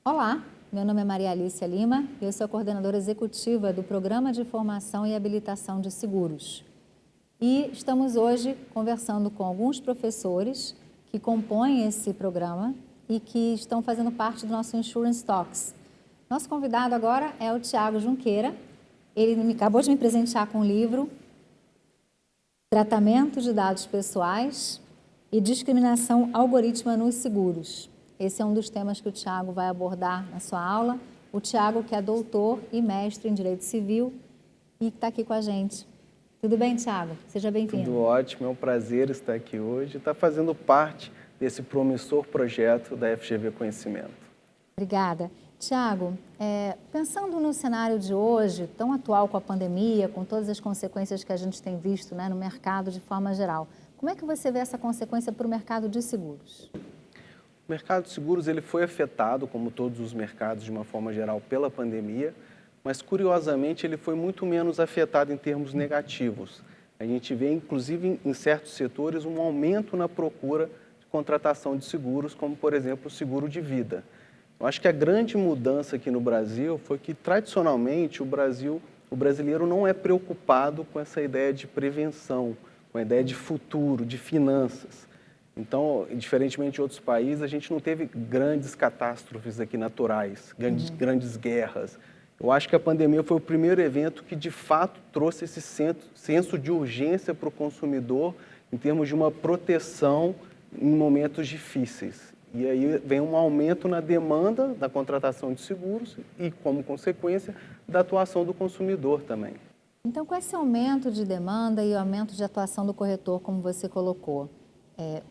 Olá, meu nome é Maria Alicia Lima e eu sou a coordenadora executiva do Programa de Formação e Habilitação de Seguros. E estamos hoje conversando com alguns professores que compõem esse programa e que estão fazendo parte do nosso Insurance Talks. Nosso convidado agora é o Tiago Junqueira. Ele acabou de me presentear com um livro, Tratamento de Dados Pessoais e Discriminação Algorítmica nos Seguros. Esse é um dos temas que o Tiago vai abordar na sua aula. O Tiago, que é doutor e mestre em Direito Civil e está aqui com a gente. Tudo bem, Tiago? Seja bem-vindo. Tudo ótimo, é um prazer estar aqui hoje e estar fazendo parte desse promissor projeto da FGV Conhecimento. Obrigada. Tiago, pensando no cenário de hoje, tão atual com a pandemia, com todas as consequências que a gente tem visto, né, no mercado de forma geral, como é que você vê essa consequência para o mercado de seguros? O mercado de seguros ele foi afetado, como todos os mercados de uma forma geral, pela pandemia, mas curiosamente ele foi muito menos afetado em termos negativos. A gente vê, inclusive, em certos setores, um aumento na procura de contratação de seguros, como, por exemplo, o seguro de vida. Eu acho que a grande mudança aqui no Brasil foi que, tradicionalmente, o brasileiro não é preocupado com essa ideia de prevenção, com a ideia de futuro, de finanças. Então, diferentemente de outros países, a gente não teve grandes catástrofes aqui naturais, grandes guerras. Eu acho que a pandemia foi o primeiro evento que, de fato, trouxe esse senso de urgência para o consumidor em termos de uma proteção em momentos difíceis. E aí vem um aumento na demanda da contratação de seguros e, como consequência, da atuação do consumidor também. Então, com esse aumento de demanda e o aumento de atuação do corretor, como você colocou,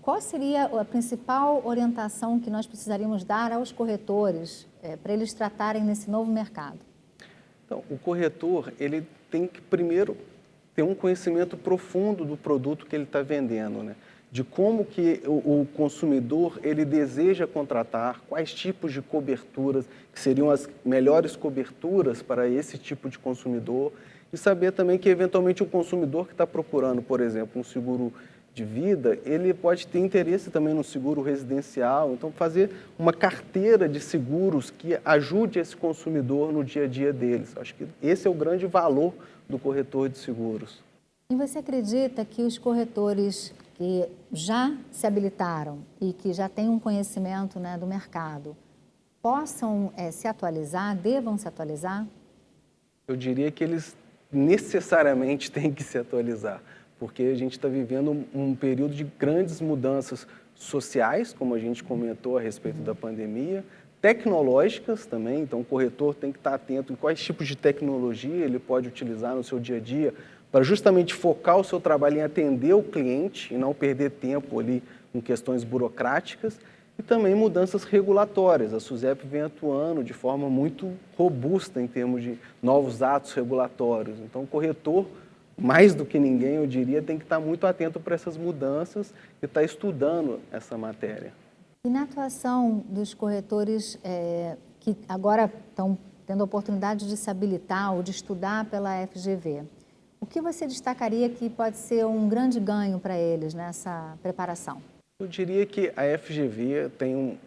qual seria a principal orientação que nós precisaríamos dar aos corretores para eles tratarem nesse novo mercado? Então, o corretor ele tem que primeiro ter um conhecimento profundo do produto que ele está vendendo, né? De como que o consumidor ele deseja contratar, quais tipos de coberturas que seriam as melhores coberturas para esse tipo de consumidor e saber também que eventualmente o consumidor que está procurando, por exemplo, um seguro de vida, ele pode ter interesse também no seguro residencial, então fazer uma carteira de seguros que ajude esse consumidor no dia a dia deles. Acho que esse é o grande valor do corretor de seguros. E você acredita que os corretores que já se habilitaram e que já têm um conhecimento, né, do mercado, possam se atualizar, devam se atualizar? Eu diria que eles necessariamente têm que se atualizar, porque a gente está vivendo um período de grandes mudanças sociais, como a gente comentou a respeito da pandemia, tecnológicas também, então o corretor tem que estar atento em quais tipos de tecnologia ele pode utilizar no seu dia a dia, para justamente focar o seu trabalho em atender o cliente e não perder tempo ali com questões burocráticas, e também mudanças regulatórias. A SUSEP vem atuando de forma muito robusta em termos de novos atos regulatórios. Então, o corretor, mais do que ninguém, eu diria, tem que estar muito atento para essas mudanças e estar estudando essa matéria. E na atuação dos corretores que agora estão tendo a oportunidade de se habilitar ou de estudar pela FGV, o que você destacaria que pode ser um grande ganho para eles nessa preparação? Eu diria que a FGV tem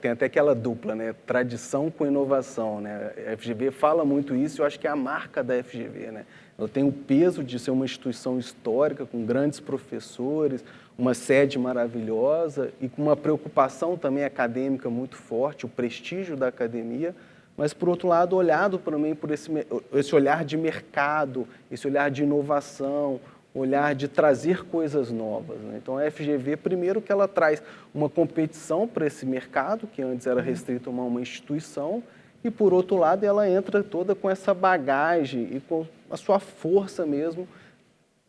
tem até aquela dupla, né? Tradição com inovação, né? A FGV fala muito isso e eu acho que é a marca da FGV, né? Ela tem o peso de ser uma instituição histórica, com grandes professores, uma sede maravilhosa e com uma preocupação também acadêmica muito forte, o prestígio da academia, mas, por outro lado, olhado também por esse olhar de mercado, esse olhar de inovação, olhar de trazer coisas novas, né? Então, a FGV, primeiro que ela traz uma competição para esse mercado, que antes era restrito a uma instituição, e, por outro lado, ela entra toda com essa bagagem e com a sua força mesmo,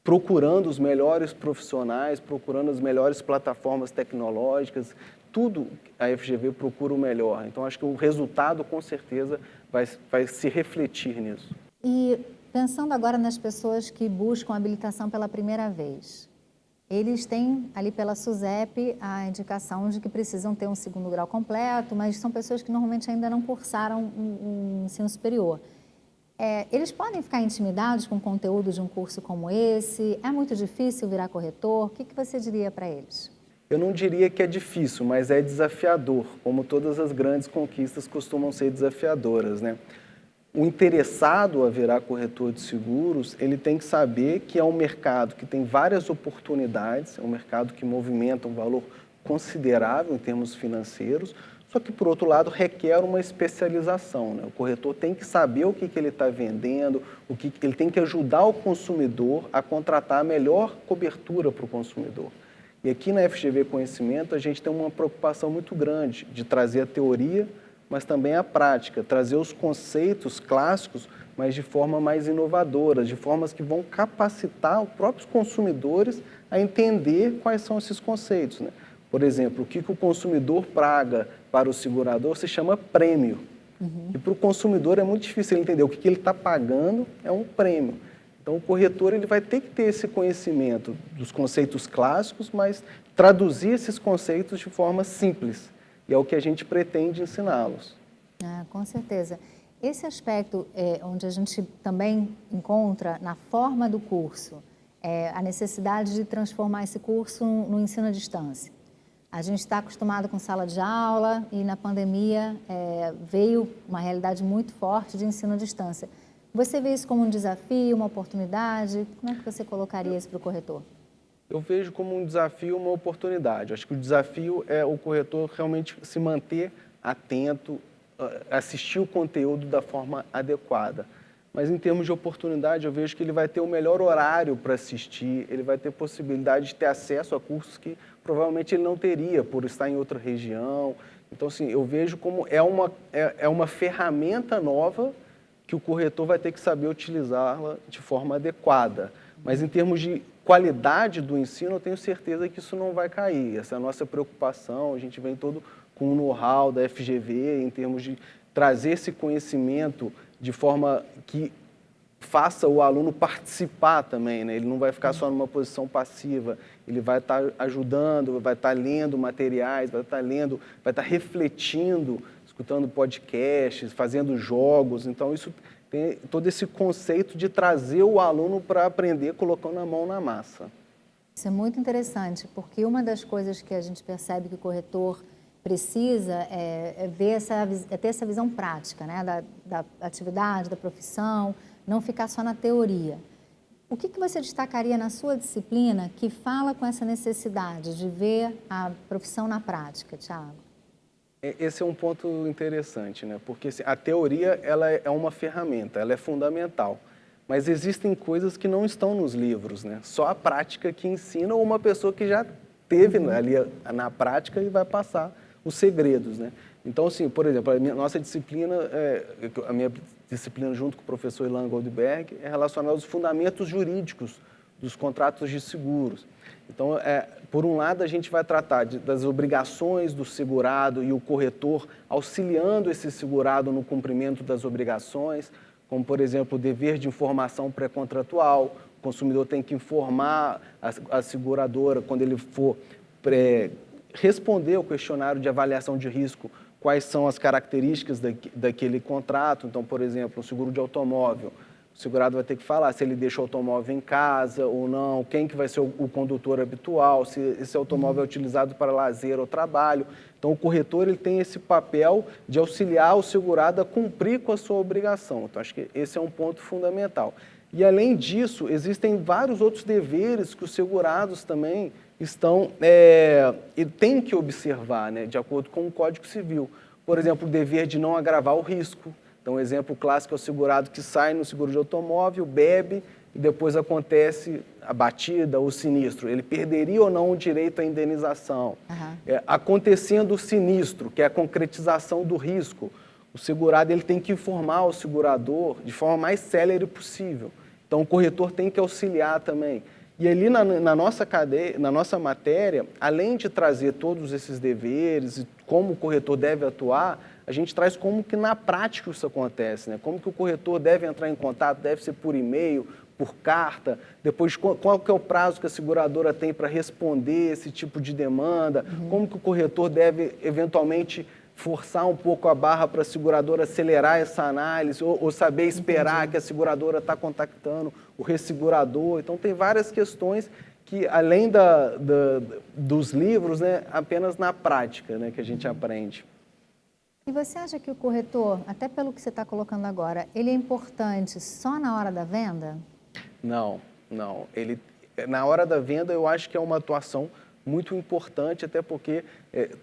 procurando os melhores profissionais, procurando as melhores plataformas tecnológicas, tudo a FGV procura o melhor. Então, acho que o resultado, com certeza, vai se refletir nisso. E pensando agora nas pessoas que buscam habilitação pela primeira vez, eles têm ali pela SUSEP a indicação de que precisam ter um segundo grau completo, mas são pessoas que normalmente ainda não cursaram um ensino superior. Eles podem ficar intimidados com o conteúdo de um curso como esse? É muito difícil virar corretor? O que você diria para eles? Eu não diria que é difícil, mas é desafiador, como todas as grandes conquistas costumam ser desafiadoras, né? O interessado a virar corretor de seguros, ele tem que saber que é um mercado que tem várias oportunidades, é um mercado que movimenta um valor considerável em termos financeiros, só que, por outro lado, requer uma especialização, né? O corretor tem que saber o que ele está vendendo, ele tem que ajudar o consumidor a contratar a melhor cobertura para o consumidor. E aqui na FGV Conhecimento, a gente tem uma preocupação muito grande de trazer a teoria, mas também a prática, trazer os conceitos clássicos, mas de forma mais inovadora, de formas que vão capacitar os próprios consumidores a entender quais são esses conceitos, né? Por exemplo, o que o consumidor paga para o segurador se chama prêmio. E para o consumidor é muito difícil ele entender o que ele está pagando é um prêmio. Então, o corretor ele vai ter que ter esse conhecimento dos conceitos clássicos, mas traduzir esses conceitos de forma simples. E é o que a gente pretende ensiná-los. Com certeza. Esse aspecto onde a gente também encontra na forma do curso, a necessidade de transformar esse curso no ensino à distância. A gente está acostumado com sala de aula e na pandemia veio uma realidade muito forte de ensino à distância. Você vê isso como um desafio, uma oportunidade? Como é que você colocaria isso para o corretor? Eu vejo como um desafio, uma oportunidade. Acho que o desafio é o corretor realmente se manter atento, assistir o conteúdo da forma adequada. Mas em termos de oportunidade, eu vejo que ele vai ter o melhor horário para assistir, ele vai ter possibilidade de ter acesso a cursos que provavelmente ele não teria por estar em outra região. Então, assim, eu vejo como é uma ferramenta nova que o corretor vai ter que saber utilizá-la de forma adequada. Mas em termos de qualidade do ensino, eu tenho certeza que isso não vai cair. Essa é a nossa preocupação, a gente vem todo com o know-how da FGV em termos de trazer esse conhecimento de forma que faça o aluno participar também, né? Ele não vai ficar só numa posição passiva, ele vai estar ajudando, vai estar lendo materiais, vai estar refletindo, escutando podcasts, fazendo jogos. Então, isso tem todo esse conceito de trazer o aluno para aprender colocando a mão na massa. Isso é muito interessante, porque uma das coisas que a gente percebe que o corretor precisa ter essa visão prática, né, da atividade, da profissão, não ficar só na teoria. O que você destacaria na sua disciplina que fala com essa necessidade de ver a profissão na prática, Thiago? Esse é um ponto interessante, né? Porque a teoria ela é uma ferramenta, ela é fundamental, mas existem coisas que não estão nos livros, né? Só a prática que ensina ou uma pessoa que já teve ali na prática e vai passar os segredos, né? Então, assim, por exemplo, nossa disciplina, a minha disciplina junto com o professor Ilan Goldberg é relacionada aos fundamentos jurídicos dos contratos de seguros. Então, por um lado, a gente vai tratar das obrigações do segurado e o corretor auxiliando esse segurado no cumprimento das obrigações, como, por exemplo, o dever de informação pré-contratual. O consumidor tem que informar a seguradora quando ele for responder ao questionário de avaliação de risco quais são as características daquele contrato. Então, por exemplo, o seguro de automóvel. O segurado vai ter que falar se ele deixa o automóvel em casa ou não, quem que vai ser o condutor habitual, se esse automóvel é utilizado para lazer ou trabalho. Então, o corretor ele tem esse papel de auxiliar o segurado a cumprir com a sua obrigação. Então, acho que esse é um ponto fundamental. E, além disso, existem vários outros deveres que os segurados também estão e têm que observar, né, de acordo com o Código Civil. Por exemplo, o dever de não agravar o risco. Então, um exemplo clássico é o segurado que sai no seguro de automóvel, bebe e depois acontece a batida ou o sinistro. Ele perderia ou não o direito à indenização. Acontecendo o sinistro, que é a concretização do risco, o segurado ele tem que informar o segurador de forma mais célere possível. Então, o corretor tem que auxiliar também. E ali na nossa cadeia, na nossa matéria, além de trazer todos esses deveres e como o corretor deve atuar, a gente traz como que na prática isso acontece, né? Como que o corretor deve entrar em contato, deve ser por e-mail, por carta, depois qual que é o prazo que a seguradora tem para responder esse tipo de demanda, como que o corretor deve eventualmente forçar um pouco a barra para a seguradora acelerar essa análise ou saber esperar que a seguradora está contactando o ressegurador. Então, tem várias questões que além dos livros, né, apenas na prática, né, que a gente aprende. E você acha que o corretor, até pelo que você está colocando agora, ele é importante só na hora da venda? Não, não. Na hora da venda, eu acho que é uma atuação muito importante, até porque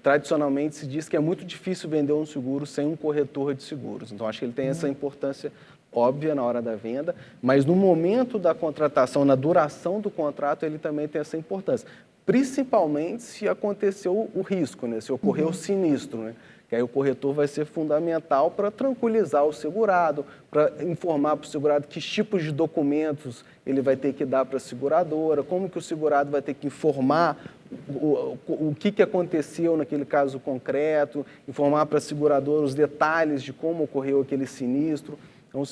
tradicionalmente se diz que é muito difícil vender um seguro sem um corretor de seguros. Então, acho que ele tem essa importância óbvia na hora da venda, mas no momento da contratação, na duração do contrato, ele também tem essa importância. Principalmente se aconteceu o risco, né? Se ocorreu o sinistro, né? Que aí o corretor vai ser fundamental para tranquilizar o segurado, para informar para o segurado que tipos de documentos ele vai ter que dar para a seguradora, como que o segurado vai ter que informar o que aconteceu naquele caso concreto, informar para a seguradora os detalhes de como ocorreu aquele sinistro. Então,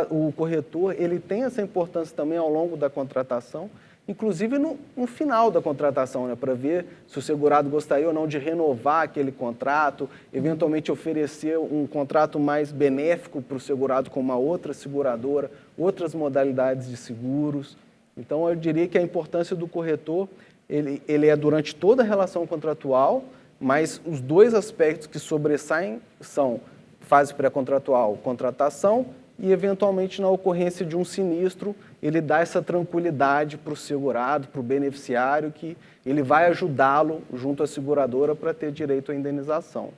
o corretor ele tem essa importância também ao longo da contratação, inclusive no final da contratação, né, para ver se o segurado gostaria ou não de renovar aquele contrato, eventualmente oferecer um contrato mais benéfico para o segurado com uma outra seguradora, outras modalidades de seguros. Então, eu diria que a importância do corretor, ele é durante toda a relação contratual, mas os dois aspectos que sobressaem são fase pré-contratual, contratação, e, eventualmente, na ocorrência de um sinistro, ele dá essa tranquilidade para o segurado, para o beneficiário, que ele vai ajudá-lo junto à seguradora para ter direito à indenização.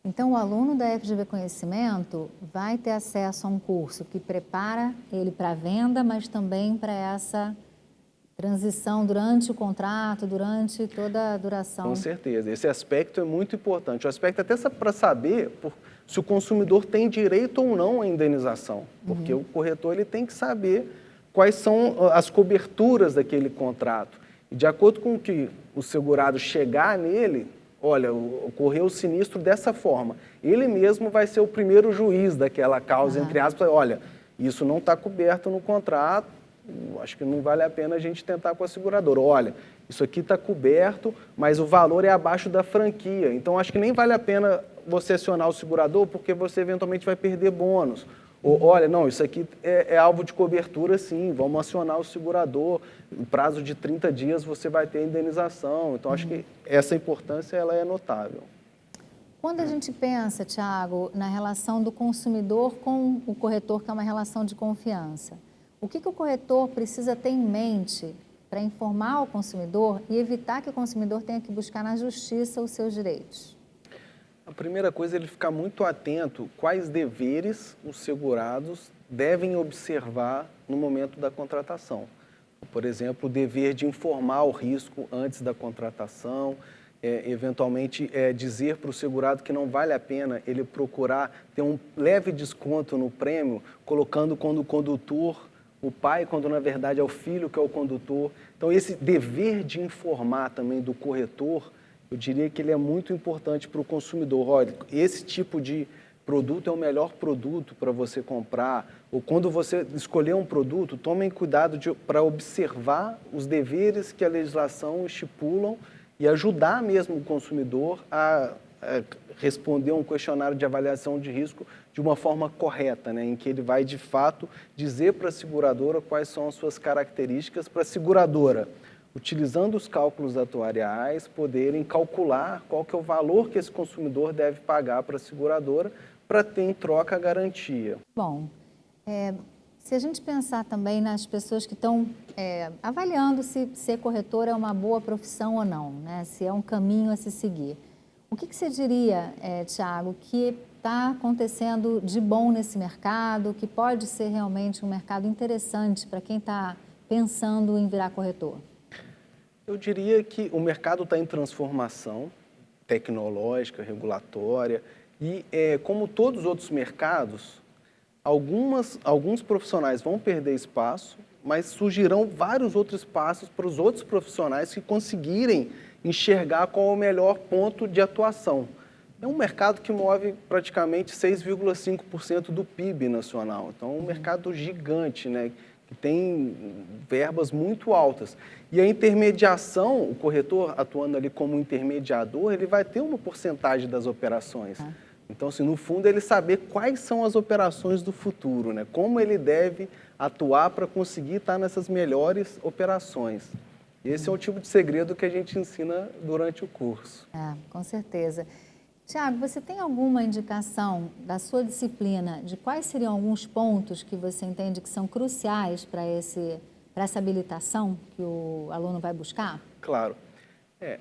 Então, o aluno da FGV Conhecimento vai ter acesso a um curso que prepara ele para a venda, mas também para essa transição durante o contrato, durante toda a duração. Com certeza, esse aspecto é muito importante. O aspecto até para saber se o consumidor tem direito ou não à indenização, porque o corretor ele tem que saber quais são as coberturas daquele contrato. E de acordo com o que o segurado chegar nele, olha, ocorreu o sinistro dessa forma, ele mesmo vai ser o primeiro juiz daquela causa, entre aspas, olha, isso não está coberto no contrato, acho que não vale a pena a gente tentar com a seguradora. Olha, isso aqui está coberto, mas o valor é abaixo da franquia. Então, acho que nem vale a pena você acionar o segurador, porque você eventualmente vai perder bônus. Ou, olha, não, isso aqui é alvo de cobertura, sim, vamos acionar o segurador. No prazo de 30 dias você vai ter indenização. Então, acho que essa importância ela é notável. Quando a gente pensa, Thiago, na relação do consumidor com o corretor, que é uma relação de confiança, o que o corretor precisa ter em mente para informar o consumidor e evitar que o consumidor tenha que buscar na justiça os seus direitos? A primeira coisa é ele ficar muito atento quais deveres os segurados devem observar no momento da contratação. Por exemplo, o dever de informar o risco antes da contratação, eventualmente dizer para o segurado que não vale a pena ele procurar ter um leve desconto no prêmio, colocando quando o condutor, o pai, quando na verdade é o filho que é o condutor. Então, esse dever de informar também do corretor, eu diria que ele é muito importante para o consumidor. Olha, esse tipo de produto é o melhor produto para você comprar. Ou quando você escolher um produto, tomem cuidado para observar os deveres que a legislação estipulam e ajudar mesmo o consumidor a responder um questionário de avaliação de risco de uma forma correta, né, em que ele vai, de fato, dizer para a seguradora quais são as suas características para a seguradora, utilizando os cálculos atuariais, poderem calcular qual que é o valor que esse consumidor deve pagar para a seguradora para ter em troca a garantia. Bom, se a gente pensar também nas pessoas que estão avaliando se ser corretor é uma boa profissão ou não, né, se é um caminho a se seguir, o que você diria, Thiago, que está acontecendo de bom nesse mercado, que pode ser realmente um mercado interessante para quem está pensando em virar corretor? Eu diria que o mercado está em transformação tecnológica, regulatória, e como todos os outros mercados, alguns profissionais vão perder espaço, mas surgirão vários outros espaços para os outros profissionais que conseguirem enxergar qual é o melhor ponto de atuação. É um mercado que move praticamente 6,5% do PIB nacional, então é um mercado gigante, né? Que tem verbas muito altas. E a intermediação, o corretor atuando ali como intermediador, ele vai ter uma porcentagem das operações. Então, assim, no fundo, ele saber quais são as operações do futuro, né? Como ele deve atuar para conseguir estar nessas melhores operações. Esse é o tipo de segredo que a gente ensina durante o curso. Com certeza. Tiago, você tem alguma indicação da sua disciplina de quais seriam alguns pontos que você entende que são cruciais para essa habilitação que o aluno vai buscar? Claro.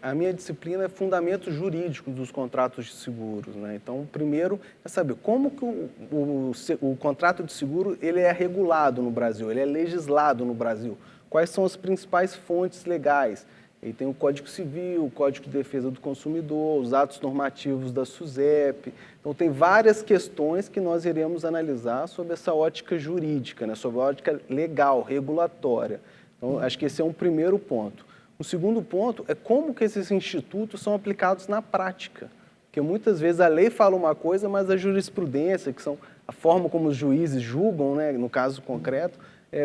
A minha disciplina é fundamentos jurídicos dos contratos de seguros, né? Então, primeiro é saber como que o contrato de seguro ele é regulado no Brasil, ele é legislado no Brasil. Quais são as principais fontes legais? Aí tem o Código Civil, o Código de Defesa do Consumidor, os atos normativos da SUSEP. Então, tem várias questões que nós iremos analisar sob essa ótica jurídica, né? Sob a ótica legal, regulatória. Então, acho que esse é um primeiro ponto. O segundo ponto é como que esses institutos são aplicados na prática. Porque muitas vezes a lei fala uma coisa, mas a jurisprudência, que são a forma como os juízes julgam, né, no caso concreto,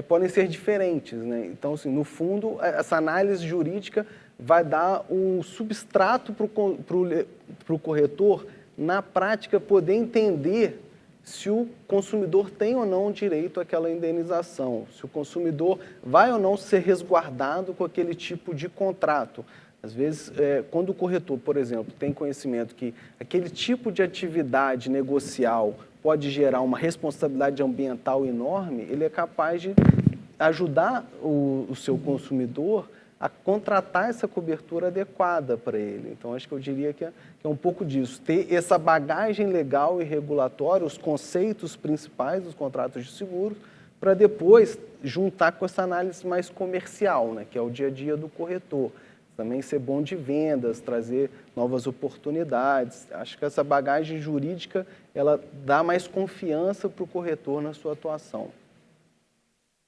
podem ser diferentes, né? Então, assim, no fundo, essa análise jurídica vai dar um substrato para o corretor, na prática, poder entender se o consumidor tem ou não direito àquela indenização, se o consumidor vai ou não ser resguardado com aquele tipo de contrato. Às vezes, quando o corretor, por exemplo, tem conhecimento que aquele tipo de atividade negocial pode gerar uma responsabilidade ambiental enorme, ele é capaz de ajudar o seu consumidor a contratar essa cobertura adequada para ele. Então, acho que eu diria que é um pouco disso, ter essa bagagem legal e regulatória, os conceitos principais dos contratos de seguros, para depois juntar com essa análise mais comercial, né, que é o dia a dia do corretor. Também ser bom de vendas, trazer novas oportunidades. Acho que essa bagagem jurídica, ela dá mais confiança para o corretor na sua atuação.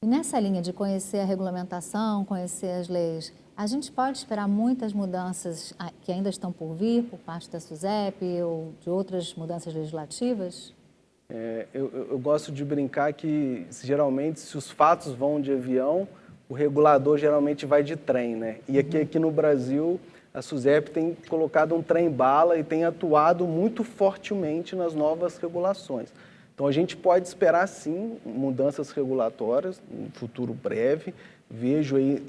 E nessa linha de conhecer a regulamentação, conhecer as leis, a gente pode esperar muitas mudanças que ainda estão por vir por parte da SUSEP ou de outras mudanças legislativas? Eu gosto de brincar que, geralmente, se os fatos vão de avião, o regulador geralmente vai de trem, né? E aqui no Brasil, a SUSEP tem colocado um trem-bala e tem atuado muito fortemente nas novas regulações. Então, a gente pode esperar, sim, mudanças regulatórias no futuro breve. Vejo aí,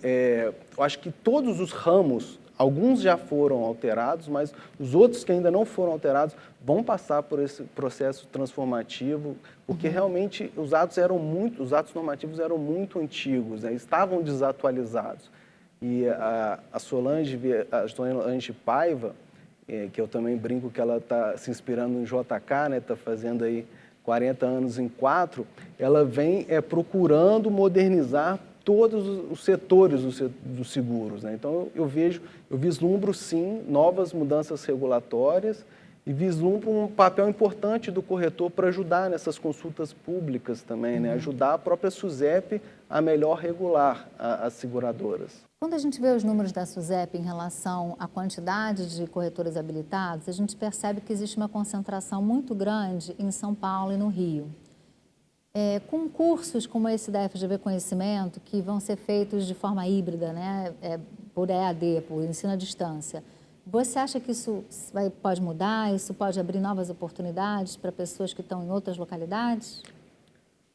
eu acho que todos os ramos, alguns já foram alterados, mas os outros que ainda não foram alterados vão passar por esse processo transformativo, porque realmente os atos normativos eram muito antigos, né? Estavam desatualizados. E a Solange Paiva, que eu também brinco que ela está se inspirando em JK, né? Está fazendo aí 40 anos em 4, ela vem procurando modernizar todos os setores dos seguros, né? Então, eu vislumbro, sim, novas mudanças regulatórias e vislumbro um papel importante do corretor para ajudar nessas consultas públicas também, né? Ajudar a própria SUSEP a melhor regular as seguradoras. Quando a gente vê os números da SUSEP em relação à quantidade de corretores habilitados, a gente percebe que existe uma concentração muito grande em São Paulo e no Rio. Com cursos como esse da FGV Conhecimento, que vão ser feitos de forma híbrida, né, por EAD, por ensino à distância, você acha que isso pode mudar, isso pode abrir novas oportunidades para pessoas que estão em outras localidades?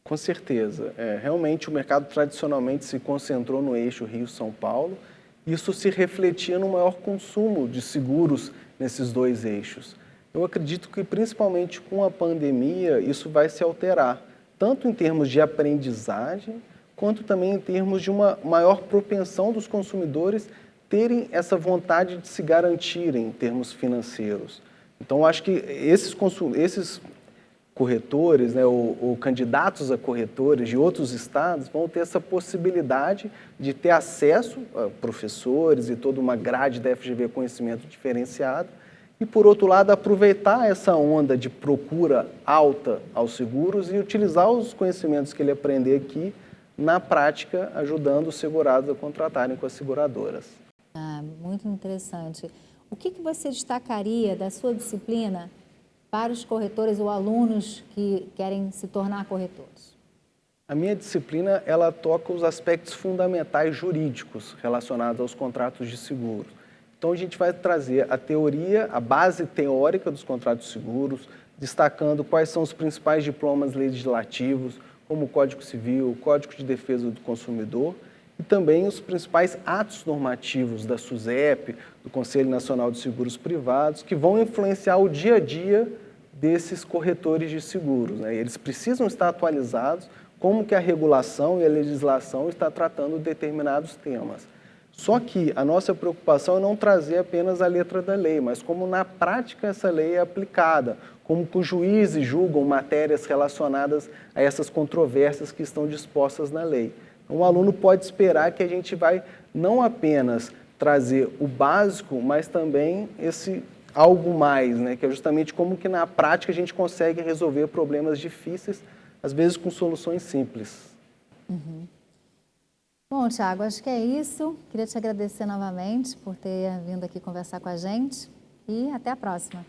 Com certeza. Realmente o mercado tradicionalmente se concentrou no eixo Rio-São Paulo. Isso se refletia no maior consumo de seguros nesses dois eixos. Eu acredito que, principalmente com a pandemia, isso vai se alterar, tanto em termos de aprendizagem, quanto também em termos de uma maior propensão dos consumidores terem essa vontade de se garantirem em termos financeiros. Então, acho que esses corretores, né, ou candidatos a corretores de outros estados vão ter essa possibilidade de ter acesso a professores e toda uma grade da FGV Conhecimento diferenciado e, por outro lado, aproveitar essa onda de procura alta aos seguros e utilizar os conhecimentos que ele aprender aqui na prática, ajudando os segurados a contratarem com as seguradoras. Muito interessante. O que você destacaria da sua disciplina para os corretores ou alunos que querem se tornar corretores? A minha disciplina, ela toca os aspectos fundamentais jurídicos relacionados aos contratos de seguros. Então, a gente vai trazer a teoria, a base teórica dos contratos de seguros, destacando quais são os principais diplomas legislativos, como o Código Civil, o Código de Defesa do Consumidor, e também os principais atos normativos da SUSEP, do Conselho Nacional de Seguros Privados, que vão influenciar o dia a dia desses corretores de seguros, né? Eles precisam estar atualizados como que a regulação e a legislação está tratando determinados temas. Só que a nossa preocupação é não trazer apenas a letra da lei, mas como na prática essa lei é aplicada, como que os juízes julgam matérias relacionadas a essas controvérsias que estão dispostas na lei. Então, o aluno pode esperar que a gente vai não apenas trazer o básico, mas também esse algo mais, né? Que é justamente como que na prática a gente consegue resolver problemas difíceis, às vezes com soluções simples. Bom, Thiago, acho que é isso. Queria te agradecer novamente por ter vindo aqui conversar com a gente e até a próxima.